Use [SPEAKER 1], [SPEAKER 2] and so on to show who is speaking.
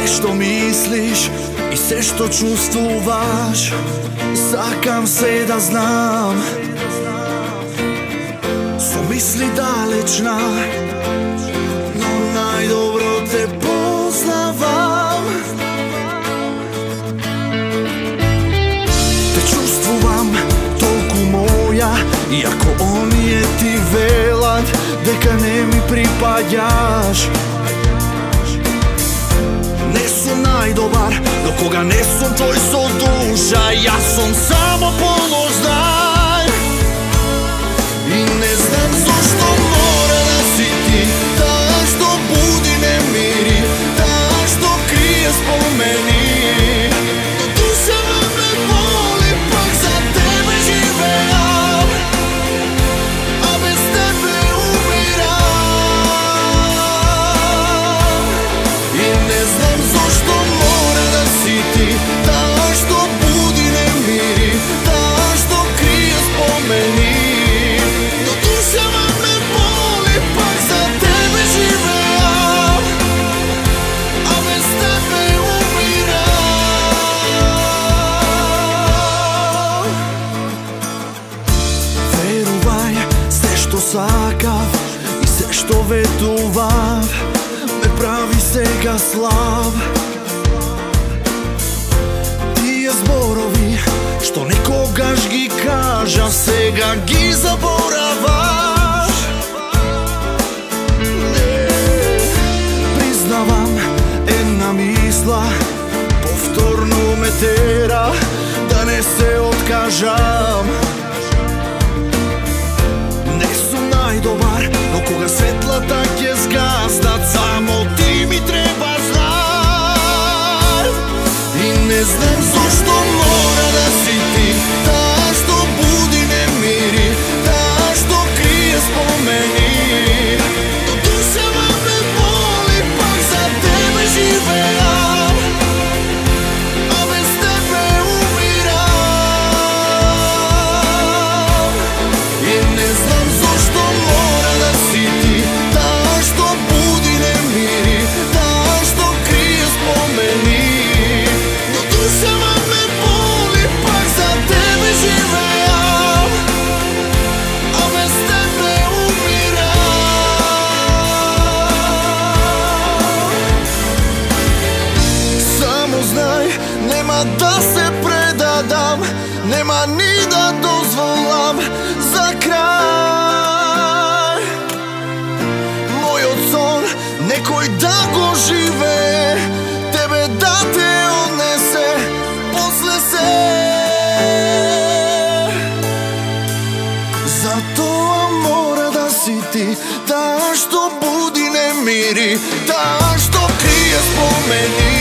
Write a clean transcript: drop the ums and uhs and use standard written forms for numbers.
[SPEAKER 1] што мислиш и се што чувствуваш, сакам се да знам. Со мисли далечна, но најдобро те познавам. Те чувствувам толку моја, иако оние ти велат дека не ми припаѓаш. Не сум најдобар, но кога не сум твој со душа, јас сум само полознај. И не знам зошто мора да си ти таа што буди немири, таа што крие спомени. Но душава ме боли, пак за тебе живеам, а без тебе умирам. И не знам зошто мора да си ти таа што буди немири, таа што крие спомени. Сакав и се што ветував ме прави сега слаб. Тие зборови што некогаш ги кажав, сега ги забораваш. Признавам, една мисла повторно ме тера да не се откажам. Најдобар, но кога светлата ќе згаснат, само ти ми треба знај. И не знам зошто мора да си ти таа што буди немири, таа што крие спомени. Но душава ме боли, пак за тебе живеам, а без тебе умирам. И не знам зошто мора да си ти таа што буди немири, таа што крие спомени. Но душава ме боли, пак за тебе живеам, а без тебе умирам. Само знај, нема да се предадам, нема ни да дозволам за крај. Мојот сон некој да го живее, тебе да те однесе после се. Затоа мора да си ти таа што буди немири, таа што крие спомени.